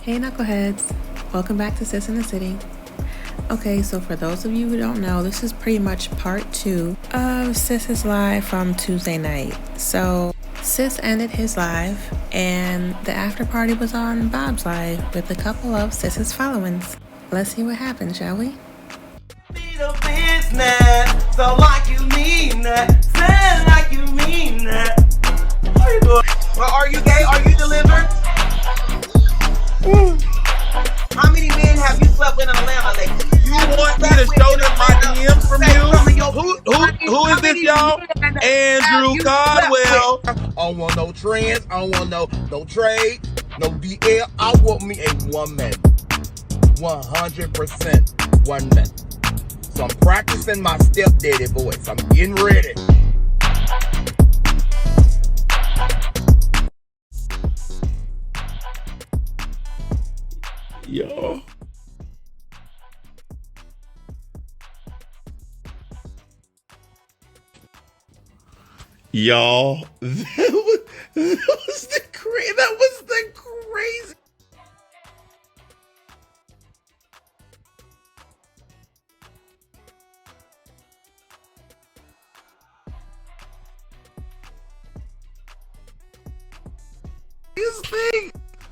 Hey knuckleheads, welcome back to Sis in the City. Okay, so for those of you who don't know, this is pretty much part 2 of Sis's live from Tuesday night. So Sis ended his live and the after party was on Bob's live with a couple of Sis's followins. Let's see what happened, shall we? Business, so like you mean that, sound like you mean that. What are you doing? Well, are you gay? Are you delivered? How many men have you slept with in Atlanta lately? You want me to show them my DMs from you? Who is this, y'all? Andrew Caldwell. I don't want no trends. I don't want no trade, no DL. I want me a woman. 100% one man. So I'm practicing my stepdaddy voice. I'm getting ready. Yo. Y'all, that was the crazy. Thing.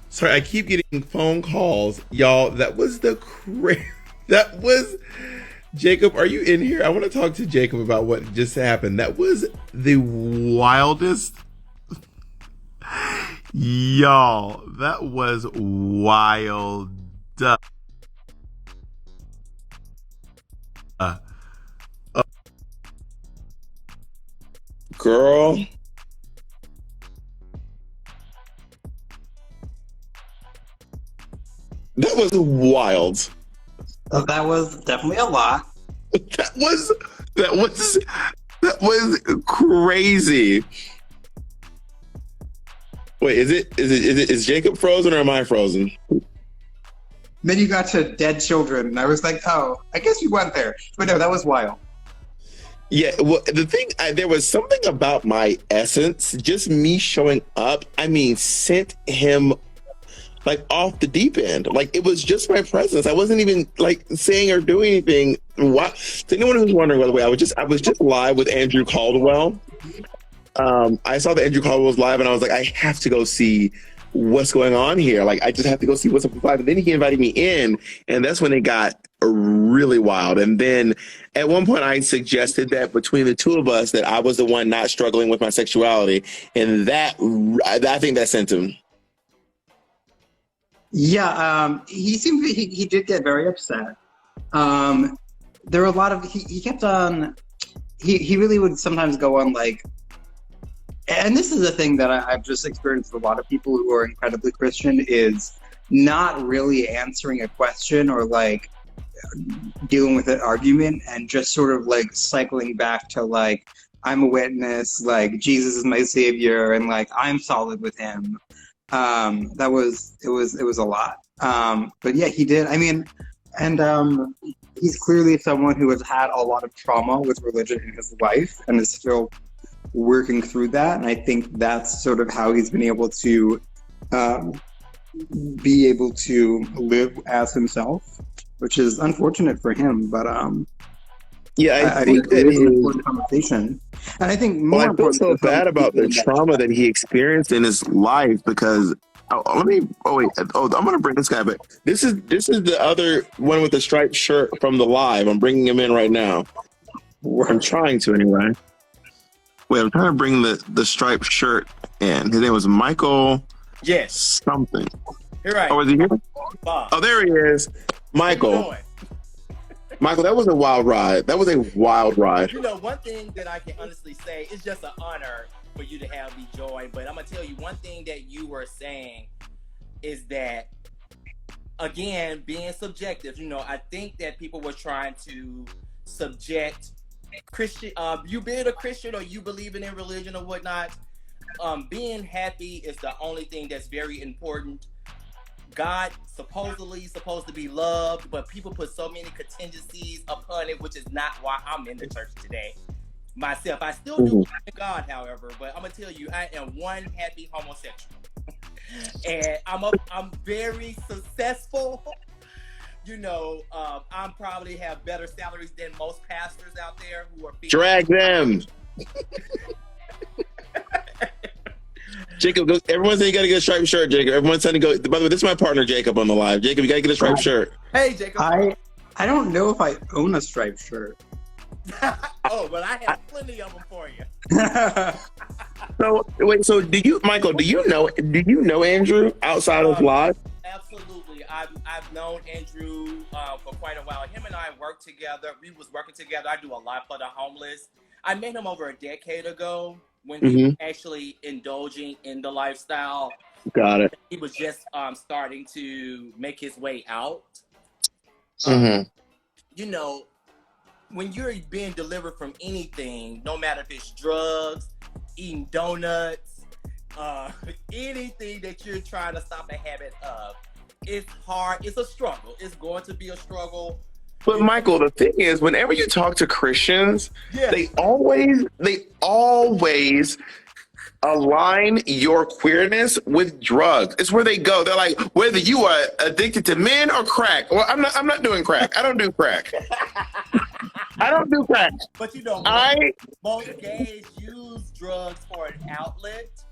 Sorry, I keep getting phone calls. Y'all, that was that was Jacob, are you in here? I want to talk to Jacob about what just happened. That was the wildest. Y'all, that was wild. Girl. That was wild. That was definitely a lot. That was crazy. Wait, is Jacob frozen or am I frozen? Then you got to dead children, and I was like, oh, I guess you went there. But no, that was wild. Yeah, well, the thing, there was something about my essence, just me showing up, sent him like off the deep end. Like it was just my presence. I wasn't even like saying or doing anything. What? To anyone who's wondering, by the way, I was just live with Andrew Caldwell. I saw that Andrew Caldwell was live, and I was like, I have to go see what's going on here. Like I just have to go see what's up with live. And then he invited me in, and that's when it got really wild. And then at one point, I suggested that between the two of us, that I was the one not struggling with my sexuality, and that I think that sent him. Yeah, he seemed he did get very upset. There were a lot of he kept on. He really would sometimes go on like, and this is a thing that I've just experienced with a lot of people who are incredibly Christian, is not really answering a question or like dealing with an argument and just sort of like cycling back to like, I'm a witness, like Jesus is my savior, and like I'm solid with him. It was a lot. But yeah, he did. He's clearly someone who has had a lot of trauma with religion in his life and is still working through that. And I think that's sort of how he's been able to live as himself, which is unfortunate for him. But yeah, I think it is an important conversation. And I think more I feel so bad about the trauma that he experienced in his life because I'm gonna bring this guy back. This is the other one with the striped shirt from the live. I'm bringing him in right now. I'm trying to anyway. Wait, I'm trying to bring the striped shirt in. His name was Michael. Yes. Something. You're right. Oh, is he here? Bob. Oh, there he is. Michael. Michael, that was a wild ride. That was a wild ride. You know, one thing that I can honestly say, it's just an honor for you to have me join. But I'm going to tell you one thing that you were saying is that, again, being subjective, I think that people were trying to subject Christian, you being a Christian or you believing in religion or whatnot, being happy is the only thing that's very important. God supposedly supposed to be loved, but people put so many contingencies upon it, which is not why I'm in the church today. Myself, I still do believe in God, however, but I'm gonna tell you, I am one happy homosexual. And I'm very successful. I'm probably have better salaries than most pastors out there who are Drag them. Jacob, everyone said you gotta get a striped shirt, Jacob. Everyone's saying to go. By the way, this is my partner, Jacob, on the live. Jacob, you gotta get a striped shirt. Hey, Jacob. I don't know if I own a striped shirt. Oh, but I have plenty of them for you. So wait, so Michael, do you know Andrew outside of live? Absolutely. I've known Andrew for quite a while. Him and I worked together. We was working together. I do a lot for the homeless. I met him over a decade ago when he was actually indulging in the lifestyle. Got it. He was just starting to make his way out. When you're being delivered from anything, no matter if it's drugs, eating donuts, anything that you're trying to stop a habit of, it's hard. It's a struggle. It's going to be a struggle. But Michael, the thing is, whenever you talk to Christians, they always align your queerness with drugs. It's where they go. They're like, whether you are addicted to men or crack. Well, I'm not doing crack. I don't do crack. I don't do crack. But most gays use drugs for an outlet.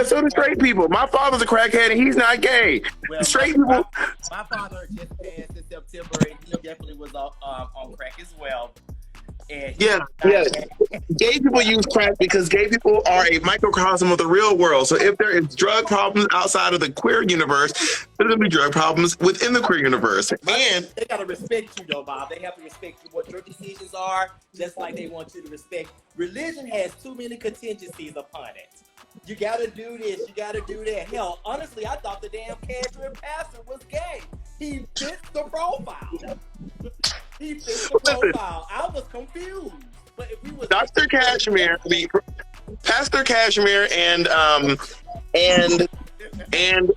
So do straight people. My father's a crackhead and he's not gay. Well, Straight people. My father just passed in September and he definitely was on crack as well. And Gay people use crack because gay people are a microcosm of the real world. So if there is drug problems outside of the queer universe, there's going to be drug problems within the queer universe. And they got to respect you, though, Bob. They have to respect you, what your decisions are, just like they want you to respect. Religion has too many contingencies upon it. You got to do this. You got to do that. Hell, honestly, I thought the damn Cashmere pastor was gay. He fits the profile. I was confused. But if we was Dr. Cashmere, Pastor Cashmere and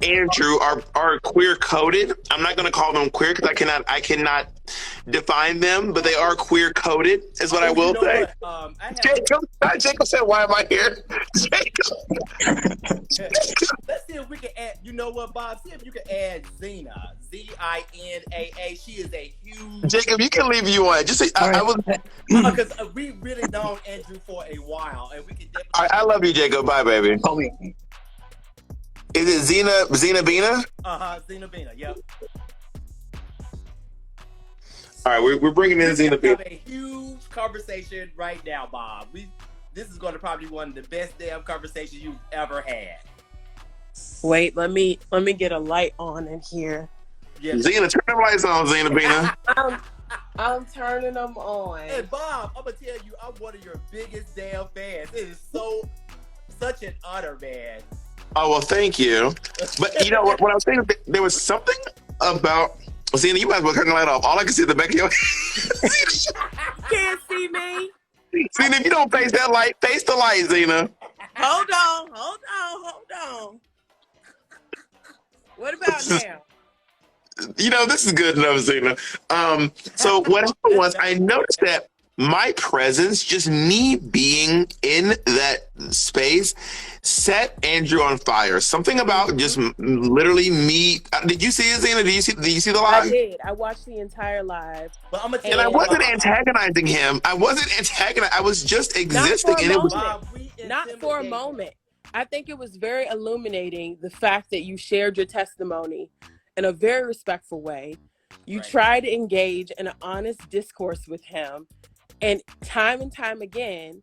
Andrew are queer coded. I'm not going to call them queer because I cannot define them, but they are queer coded, is what I will say. Jacob said, "Why am I here?" Let's see if we can add. You know what, Bob? See if you can add Zena. Zinaa. She is a huge. Jacob, you can leave you on. Just say I was because we really known Andrew for a while, and we can definitely. I love you, Jacob. Bye, baby. Call me. Is it Zena Bina? Zena Bina. Yep. All right, we're bringing in Zena Bina. We have a huge conversation right now, Bob. This is going to probably be one of the best damn conversations you've ever had. Wait, let me get a light on in here. Yeah. Zena, turn the lights on, Zena Bina. I'm turning them on. Hey, Bob, I'm gonna tell you, I'm one of your biggest damn fans. It is such an honor, man. Oh, well, thank you. But you know what I was saying, there was something about Zena, you might as well turn the light off. All I can see is the back of your Can't see me. Zena, if you don't face that light, face the light, Zena. Hold on. What about now? This is good enough, Zena. So what happened was I noticed that my presence, just me being in that space, set Andrew on fire. Something about just literally me. Did you see it, Zena? Did you see the live? I did. I watched the entire live. But I'm and I wasn't antagonizing him. I was just existing. Not for a moment. I think it was very illuminating, the fact that you shared your testimony in a very respectful way. You tried to engage in an honest discourse with him. And time again,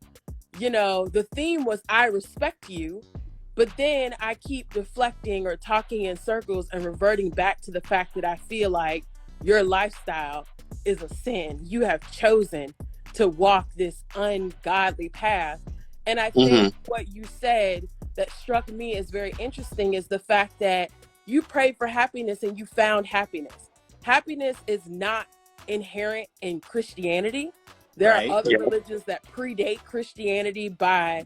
the theme was, I respect you, but then I keep deflecting or talking in circles and reverting back to the fact that I feel like your lifestyle is a sin. You have chosen to walk this ungodly path. And I think what you said that struck me as very interesting is the fact that you prayed for happiness and you found happiness. Happiness is not inherent in Christianity. There are other religions that predate Christianity by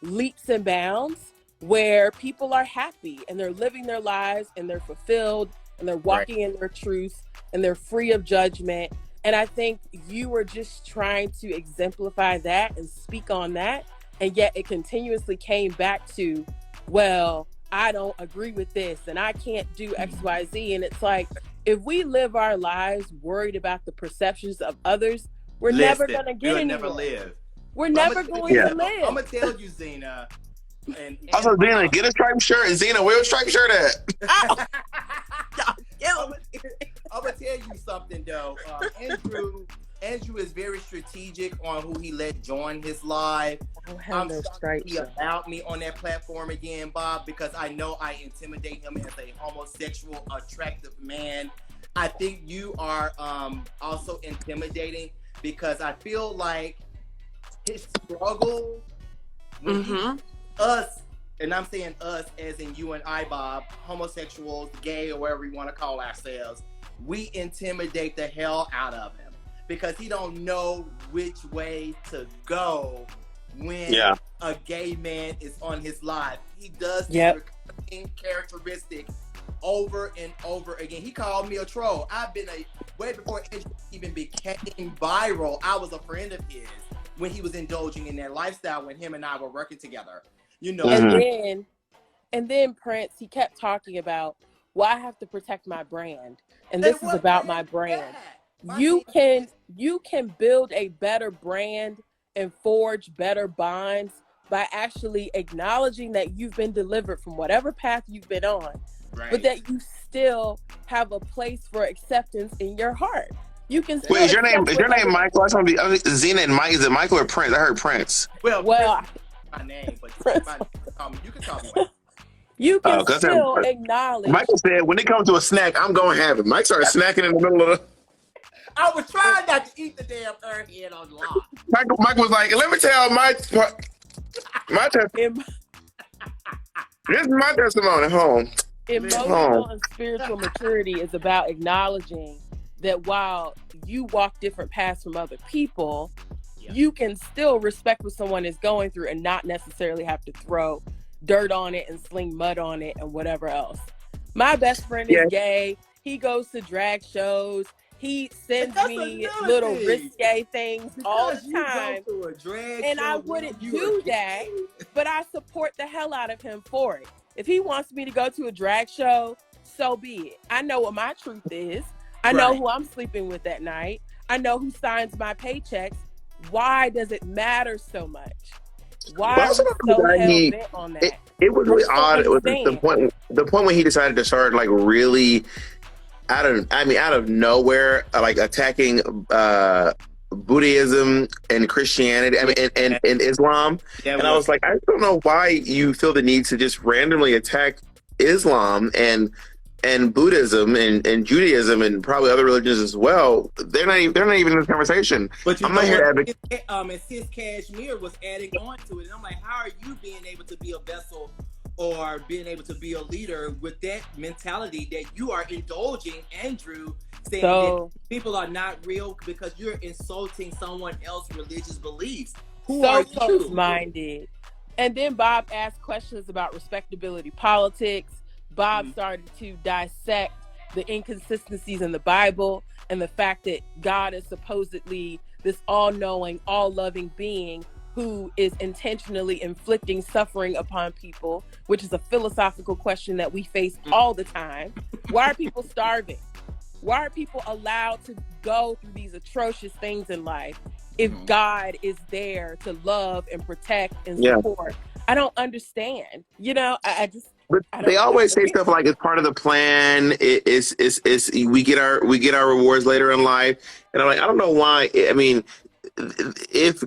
leaps and bounds, where people are happy and they're living their lives and they're fulfilled and they're walking in their truth and they're free of judgment. And I think you were just trying to exemplify that and speak on that. And yet it continuously came back to, well, I don't agree with this and I can't do XYZ. And it's like, if we live our lives worried about the perceptions of others, we're never going to get anywhere. Never live. We're never going to live. I'm going to tell you, Zena. And also, Zena, get a striped shirt. And Zena, where a striped shirt at? I'm going to tell you something, though. Andrew is very strategic on who he let join his live. I'm sorry he allowed me on that platform again, Bob, because I know I intimidate him as a homosexual, attractive man. I think you are also intimidating because I feel like his struggle when us, and I'm saying us as in you and I, Bob, homosexuals, gay, or whatever we want to call ourselves, we intimidate the hell out of him. Because he don't know which way to go when a gay man is on his live. He does this recurring characteristic over and over again. He called me a troll. I've been way before it even became viral. I was a friend of his when he was indulging in that lifestyle when him and I were working together. You know, and then Prince, he kept talking about, well, I have to protect my brand, and this is about my brand. You can build a better brand and forge better bonds by actually acknowledging that you've been delivered from whatever path you've been on, but that you still have a place for acceptance in your heart. You can. Wait, is your name Michael? I want to be Zena and Mike. Is it Michael or Prince? I heard Prince. Well, my name, but you can call me. You can still acknowledge. Michael said, "When it comes to a snack, I'm going to have it." Mike started snacking in the middle of the. I was trying not to eat the damn airhead on live. Michael was like, "Let me tell my testimony. This is my testimony home." Emotional and spiritual maturity is about acknowledging that while you walk different paths from other people, you can still respect what someone is going through and not necessarily have to throw dirt on it and sling mud on it and whatever else. My best friend is gay. He goes to drag shows. He sends me little risque things all the time. And I wouldn't do that, but I support the hell out of him for it. If he wants me to go to a drag show, so be it. I know what my truth is. I know who I'm sleeping with that night. I know who signs my paychecks. Why does it matter so much? Why are we so hell-bent on that? It was really odd. It was the point when he decided to start like really out of nowhere, like attacking Buddhism and Christianity, and Islam. And I was like, I don't know why you feel the need to just randomly attack Islam and Buddhism and Judaism and probably other religions as well. They're not even in this conversation. But I'm not here to advocate. And Sis Cashmere was adding on to it, and I'm like, how are you being able to be a vessel or being able to be a leader with that mentality that you are indulging, Andrew, saying that people are not real because you're insulting someone else's religious beliefs? Who are you? Close-minded. And then Bob asked questions about respectability politics. Bob started to dissect the inconsistencies in the Bible and the fact that God is supposedly this all-knowing, all-loving being who is intentionally inflicting suffering upon people, which is a philosophical question that we face all the time. Why are people starving? Why are people allowed to go through these atrocious things in life if God is there to love and protect and support? I don't understand. You know, I just... But they always say stuff like it's part of the plan. We get our rewards later in life, and I'm like, I don't know why. I mean, if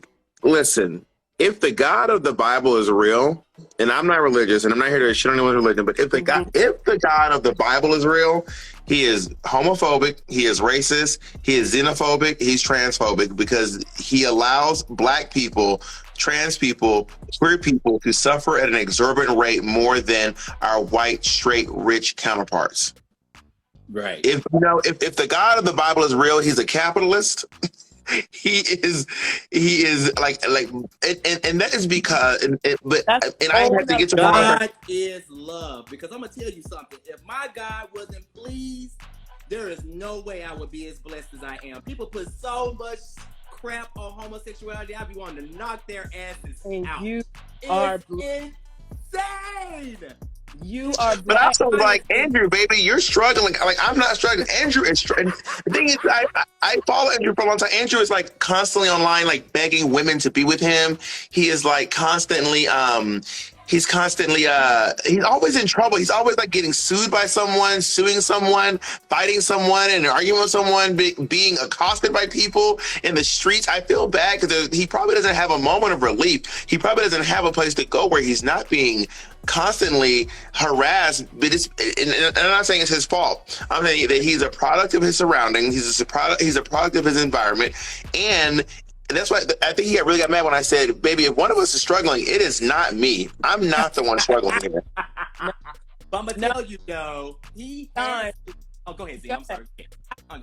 the God of the Bible is real, and I'm not religious, and I'm not here to shit on anyone's religion, but if the God of the Bible is real, he is homophobic, he is racist, he is xenophobic, he's transphobic because he allows black people, trans people, queer people to suffer at an exorbitant rate more than our white, straight, rich counterparts. Right. If the God of the Bible is real, he's a capitalist. He is like, and that is because, I have to get to God is love. Because I'm gonna tell you something. If my God wasn't pleased, there is no way I would be as blessed as I am. People put so much crap on homosexuality. I be wanting to knock their asses out. You are insane. You are But black. also, like, Andrew, baby, you're struggling. Like, I'm not struggling. Andrew is struggling. The thing is, I follow Andrew for a long time. Andrew is like constantly online, like begging women to be with him. He is like constantly, he's constantly, he's always in trouble. He's always like getting sued by someone, suing someone, fighting someone, and arguing with someone, being accosted by people in the streets. I feel bad because he probably doesn't have a moment of relief. He probably doesn't have a place to go where he's not being constantly harassed, but and I'm not saying it's his fault. I'm saying that he's a product of his surroundings. He's a product of his environment, and that's why I think he really got mad when I said, "Baby, if one of us is struggling, it is not me. I'm not the one struggling here." But I'm gonna tell you though, he has. Oh, go ahead, Z. I'm sorry.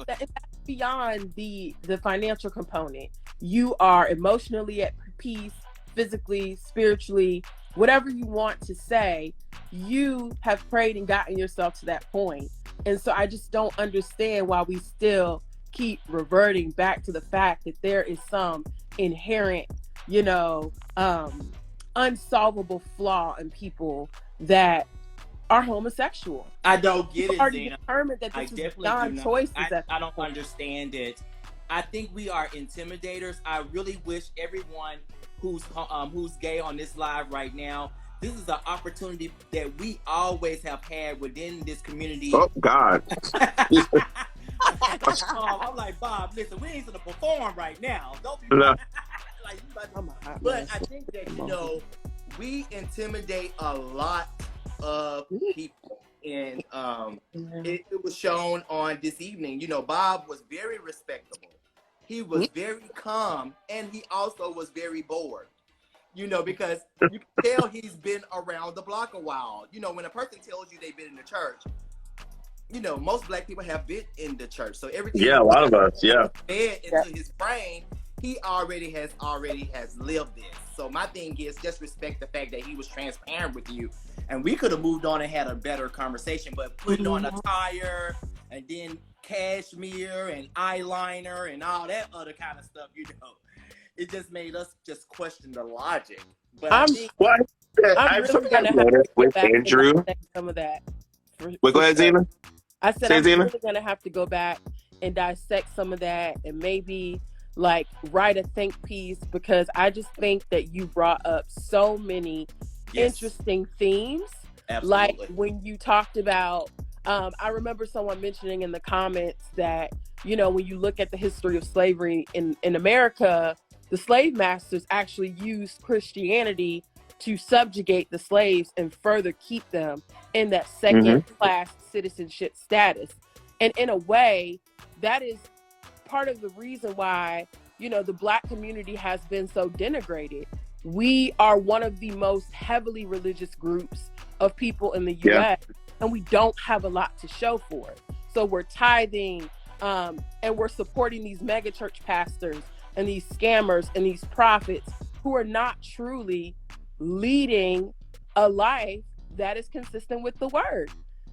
That's beyond the financial component. You are emotionally at peace, physically, spiritually, whatever you want to say. You have prayed and gotten yourself to that point. And so I just don't understand why we still keep reverting back to the fact that there is some inherent, unsolvable flaw in people that are homosexual. I don't get it, already Zena. determined that this is beyond choices. I don't understand it. I think we are intimidators. I really wish everyone who's gay on this live right now, this is an opportunity that we always have had within this community. Oh God. I'm like, Bob, listen, we ain't gonna perform right now. Don't be no. like, but I think that we intimidate a lot of people, and it was shown on this evening. Bob was very respectable. He was very calm, and he also was very bored. Because you can tell he's been around the block a while. When a person tells you they've been in the church, most black people have been in the church. So everything. Yeah, a lot of us. Yeah. Fed into his brain, he already has lived this. So my thing is just respect the fact that he was transparent with you, and we could have moved on and had a better conversation. But putting on attire and then cashmere and eyeliner and all that other kind of stuff, it just made us just question the logic. But I'm really gonna have to with Andrew. Some of that. Go ahead, Zena. I said I'm really gonna have to go back and dissect some of that and maybe like write a think piece, because I just think that you brought up so many interesting themes. Absolutely. Like when you talked about, I remember someone mentioning in the comments that, when you look at the history of slavery in America, the slave masters actually used Christianity to subjugate the slaves and further keep them in that second class citizenship status. And in a way, that is part of the reason why, the Black community has been so denigrated. We are one of the most heavily religious groups of people in the US, and we don't have a lot to show for it. So we're tithing, and we're supporting these mega church pastors and these scammers and these prophets who are not truly leading a life that is consistent with the word.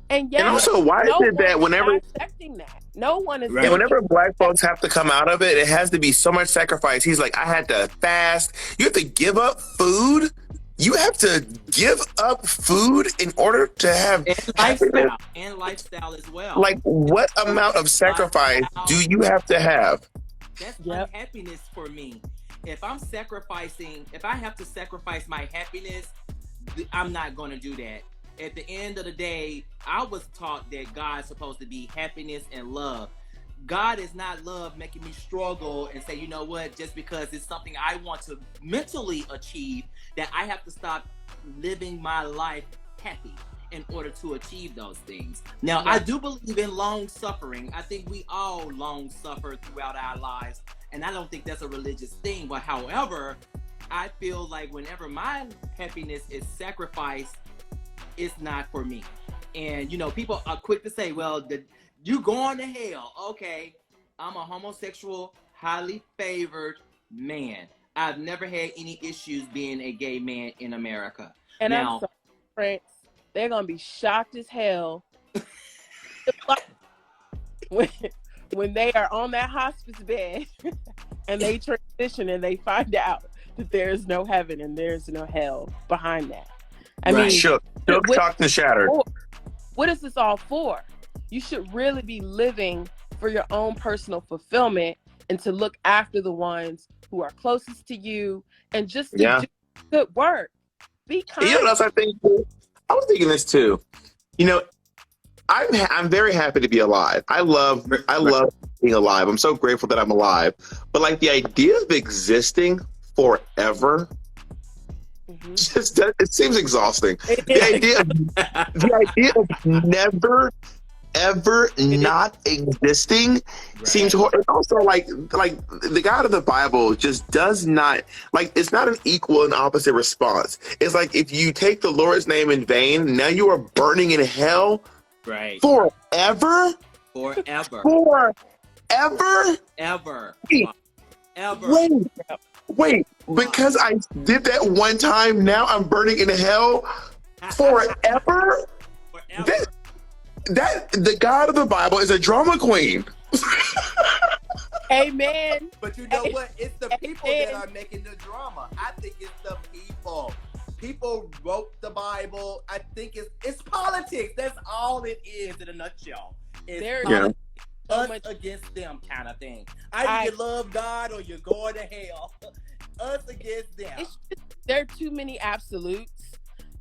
And also, why is it that whenever accepting that, no one is whenever Black folks have to come out of it, it has to be so much sacrifice. He's like, I had to fast. You have to give up food. You have to give up food in order to have lifestyle as well. Like, what amount of sacrifice do you have to have? That's unhappiness for me. If I have to sacrifice my happiness, I'm not going to do that. At the end of the day, I was taught that God's supposed to be happiness and love. God is not love making me struggle and say, just because it's something I want to mentally achieve, that I have to stop living my life happy in order to achieve those things. Now, I do believe in long suffering. I think we all long suffer throughout our lives, and I don't think that's a religious thing. But however, I feel like whenever my happiness is sacrificed, it's not for me. And people are quick to say, well, you going to hell. Okay, I'm a homosexual, highly favored man. I've never had any issues being a gay man in America. And now, I'm sorry, Prince, they're gonna be shocked as hell when they are on that hospice bed and they transition and they find out that there is no heaven and there is no hell behind that. I mean, Shocked and shattered. What is this all for? You should really be living for your own personal fulfillment and to look after the ones who are closest to you and just to do good work. Be kind. You know what else I think? I was thinking this too. You know, I'm very happy to be alive. I love being alive. I'm so grateful that I'm alive. But like the idea of existing forever, just it seems exhausting. The idea of never ever not existing seems horrible. It's also like the God of the Bible just does not, like, it's not an equal and opposite response. It's like if you take the Lord's name in vain, now you are burning in hell forever. Wait, because I did that one time, now I'm burning in hell forever? That the God of the Bible is a drama queen. Amen. But you know what? It's the people that are making the drama. I think it's the people. People wrote the Bible. I think it's politics. That's all it is in a nutshell. It's politics. Us against them kind of thing. Either you love God or you're going to hell. Us against them. There are too many absolutes.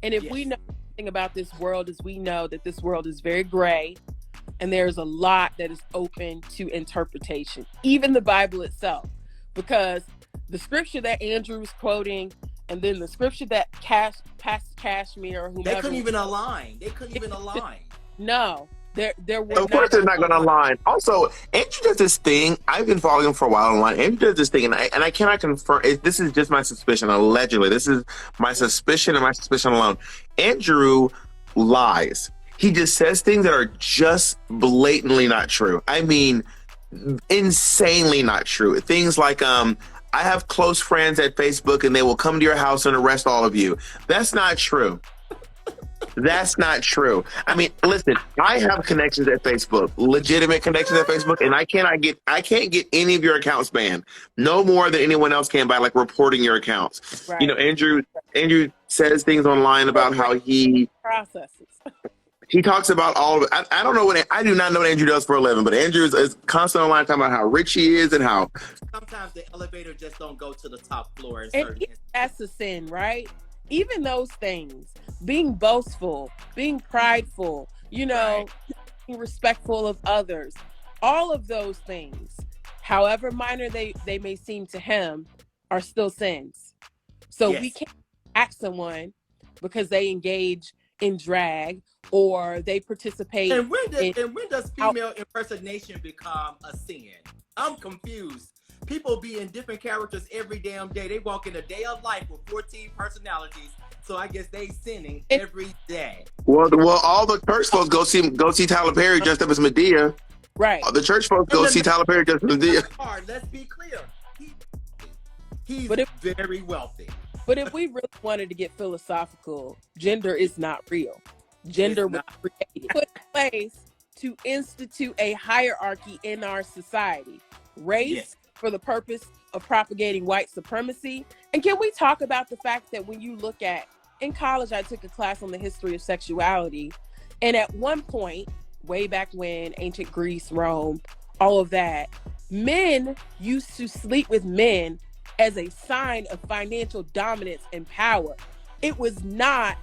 And if we know anything about this world, is we know that this world is very gray and there's a lot that is open to interpretation. Even the Bible itself. Because the scripture that Andrew was quoting and then the scripture that Pastor Kashmir or whomever. They couldn't even align. No. There were of course they're not going to align. Also, Andrew does this thing. I've been following him for a while online. Andrew does this thing, and I cannot confirm. This is just my suspicion. Allegedly, this is my suspicion and my suspicion alone. Andrew lies. He just says things that are just blatantly not true. I mean, insanely not true. Things like, I have close friends at Facebook, and they will come to your house and arrest all of you. That's not true. That's not true. I mean, listen, I have connections at Facebook, legitimate connections at Facebook, and I can't get any of your accounts banned, no more than anyone else can by like reporting your accounts. Right. You know, Andrew says things online about how he processes. He talks about all of it. I don't know I do not know what Andrew does for a living, but Andrew is constantly online talking about how rich he is and how sometimes the elevator just don't go to the top floor. That's a sin, right? Even those things, being boastful, being prideful, being respectful of others, all of those things, however minor they may seem to him, are still sins. So we can't ask someone because they engage in drag or they participate. And when does female impersonation become a sin? I'm confused. People be in different characters every damn day. They walk in a day of life with 14 personalities. So I guess they sinning every day. Well, all the church folks go see Tyler Perry dressed up as Medea. Right. The church folks go see Tyler Perry dressed as Medea. Let's be clear. He's very wealthy. But if we really wanted to get philosophical, gender is not real. Gender was created, put in place to institute a hierarchy in our society. Race for the purpose of propagating white supremacy. And can we talk about the fact that when you look at, in college, I took a class on the history of sexuality. And at one point, way back when, ancient Greece, Rome, all of that, men used to sleep with men as a sign of financial dominance and power. It was not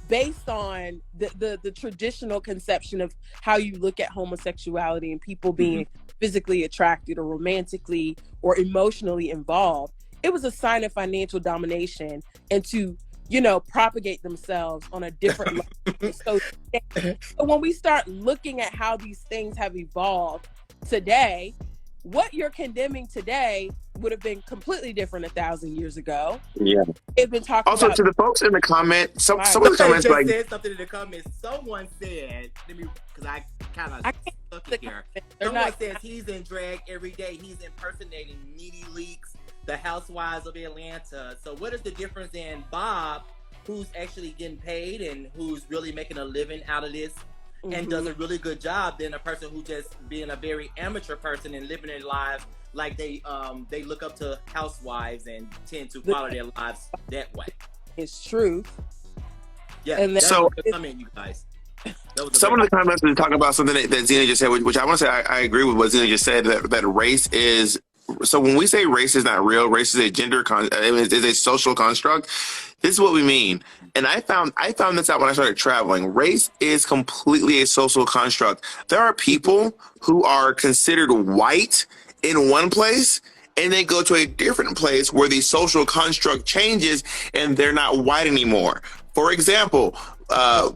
based on the traditional conception of how you look at homosexuality and people being physically attracted or romantically or emotionally involved. It was a sign of financial domination and to, propagate themselves on a different level. So when we start looking at how these things have evolved today, what you're condemning today would have been completely different 1,000 years ago. Yeah. They've been talking also about, to the folks in the comment. Some of the comments like said something in the comments. Someone said, because I kind of stuck it here. Someone says he's in drag every day. He's impersonating Needy Leaks, the Housewives of Atlanta. So what is the difference in Bob, who's actually getting paid and who's really making a living out of this? And does a really good job than a person who just being a very amateur person and living their lives like they look up to housewives and tend to follow their lives that way. It's truth. Yeah, And that's So a good comment, you guys. some of the comments are talking about something that Zena just said, which I want to say I agree with what Zena just said, that race is. So when we say race is not real, race is a is a social construct. This is what we mean. And I found this out when I started traveling. Race is completely a social construct. There are people who are considered white in one place, and they go to a different place where the social construct changes and they're not white anymore. For example,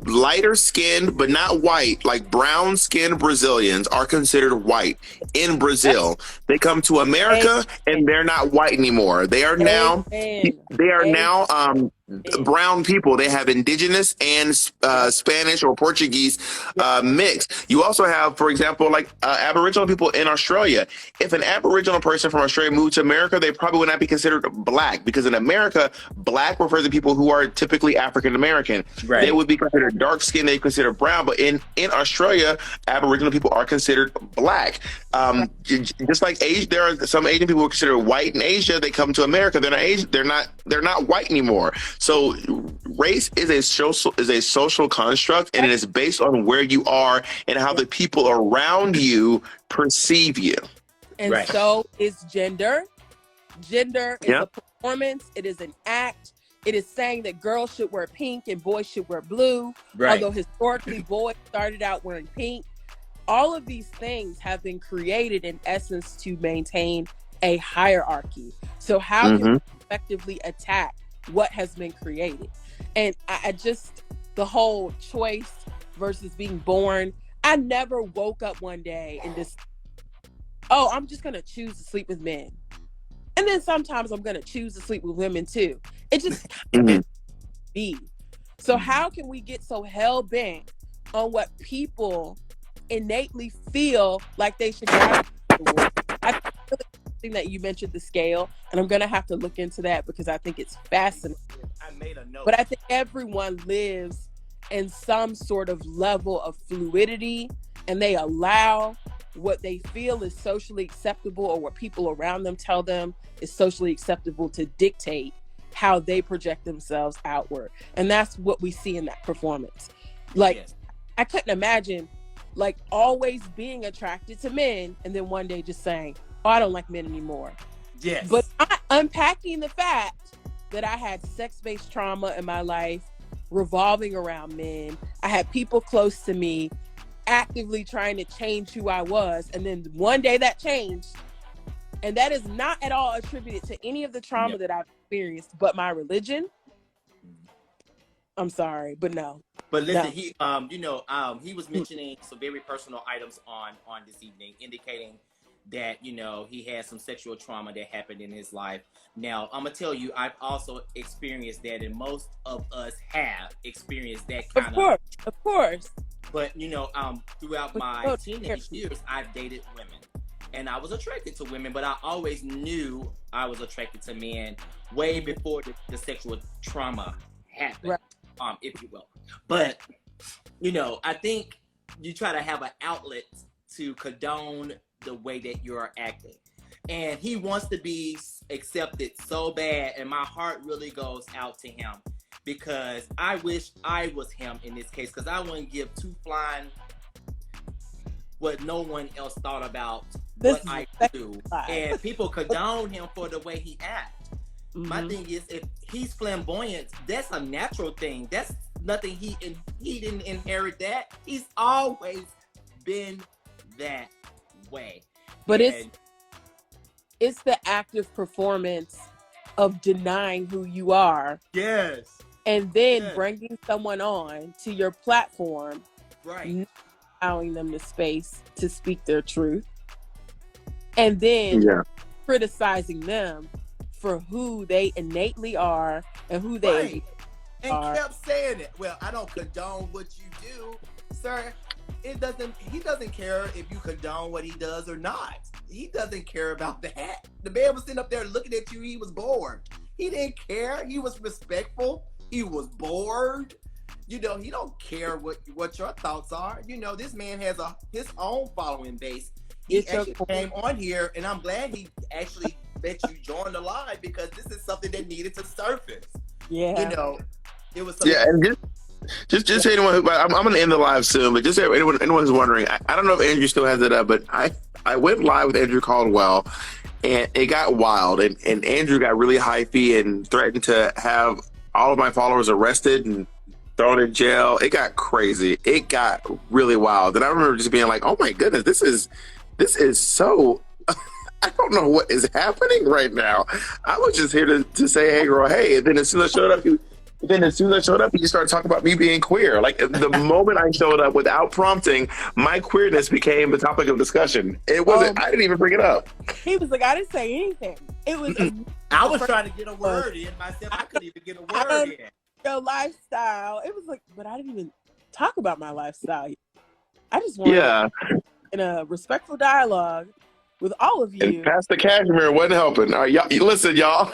lighter skinned but not white, like brown skinned Brazilians are considered white in Brazil. They come to America and they're not white anymore. They are now brown people. They have indigenous and Spanish or Portuguese mix. You also have, for example, like Aboriginal people in Australia. If an Aboriginal person from Australia moved to America, they probably would not be considered black, because in America, black refers to people who are typically African American. Right. They would be considered dark skinned, they considered brown, but in Australia, Aboriginal people are considered black. Just like there are some Asian people who are considered white in Asia. They come to America, they're not Asian, they're not white anymore. So race is a social construct, and it is based on where you are and how the people around you perceive you. And so is gender. Gender is a performance. It is an act. It is saying that girls should wear pink and boys should wear blue. Right. Although historically boys started out wearing pink. All of these things have been created in essence to maintain a hierarchy. So how can we effectively attack what has been created? And I just, the whole choice versus being born, I never woke up one day and just, I'm just going to choose to sleep with men. And then sometimes I'm going to choose to sleep with women too. It just can't be. So how can we get so hell-bent on what people innately feel like they should have? I think that you mentioned the scale, and I'm going to have to look into that because I think it's fascinating. I made a note. But I think everyone lives in some sort of level of fluidity, and they allow what they feel is socially acceptable or what people around them tell them is socially acceptable to dictate how they project themselves outward. And that's what we see in that performance. Like, I couldn't imagine like always being attracted to men and then one day just saying, I don't like men anymore. Yes. But not unpacking the fact that I had sex-based trauma in my life revolving around men. I had people close to me actively trying to change who I was. And then one day that changed. And that is not at all attributed to any of the trauma that I've experienced, but my religion. I'm sorry, but no. But listen, he was mentioning some very personal items on this evening, indicating that, he had some sexual trauma that happened in his life. Now, I'm going to tell you, I've also experienced that, and most of us have experienced that kind of. Of course. But, throughout my teenage years, I've dated women. And I was attracted to women, but I always knew I was attracted to men way before the sexual trauma happened, if you will. But, I think you try to have an outlet to condone the way that you're acting. And he wants to be accepted so bad, and my heart really goes out to him because I wish I was him in this case, because I wouldn't give two flying what no one else thought about what I do. And people condone him for the way he acts. My thing is, if he's flamboyant, that's a natural thing. That's nothing he didn't inherit that. He's always been that way. But it's the active performance of denying who you are. Yes. And then bringing someone on to your platform. Right. Allowing them the space to speak their truth. And then criticizing them for who they innately are and who they are. Kept saying it. Well, I don't condone what you do, sir. He doesn't care if you condone what he does or not. He doesn't care about that. The man was sitting up there looking at you. He was bored. He didn't care. He was respectful. He was bored. He don't care what your thoughts are. This man has his own following base. He actually came on here, and I'm glad he actually let you join the live because this is something that needed to surface. Yeah. It was something. Yeah, and Just so anyone who, I'm going to end the live soon, but just so anyone who's wondering, I don't know if Andrew still has it up, but I went live with Andrew Caldwell, and it got wild, and Andrew got really hypey and threatened to have all of my followers arrested and thrown in jail. It got crazy. It got really wild. And I remember just being like, oh my goodness, this is so I don't know what is happening right now. I was just here to say, hey girl, hey. And then as soon as I showed up, he just started talking about me being queer. Like the moment I showed up without prompting, my queerness became the topic of discussion. It wasn't, I didn't even bring it up. He was like, I didn't say anything. It was I was trying to get a word in myself. I couldn't even get a word in. Your lifestyle. It was like, but I didn't even talk about my lifestyle. I just wanted in a respectful dialogue with all of you. And Pastor Cashmere wasn't helping. All right, y'all, listen, y'all.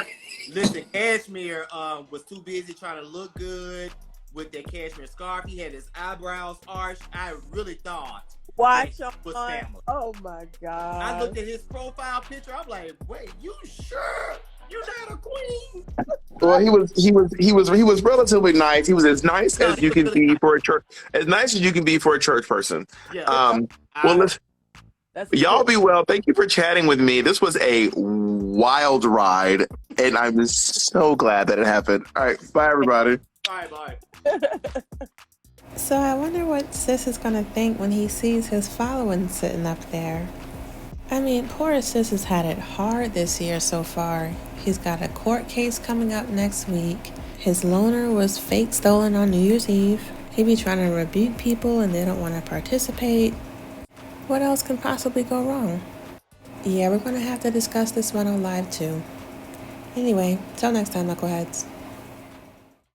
Listen, Cashmere was too busy trying to look good with that cashmere scarf. He had his eyebrows arched. I really thought watch was family. Oh my God. I looked at his profile picture. I'm like, wait, you sure you're not a queen? Well, he was relatively nice. He was as nice as you can be for a church, as nice as you can be for a church person. Yeah. Well, listen. Y'all be well. Thank you for chatting with me. This was a wild ride, and I'm so glad that it happened. All right, bye, everybody. Bye. So I wonder what Sis is going to think when he sees his following sitting up there. I mean, poor Sis has had it hard this year so far. He's got a court case coming up next week. His loaner was fake stolen on New Year's Eve. He be trying to rebuke people and they don't want to participate. What else can possibly go wrong? Yeah, we're going to have to discuss this one on live too. Anyway, till next time, knuckleheads.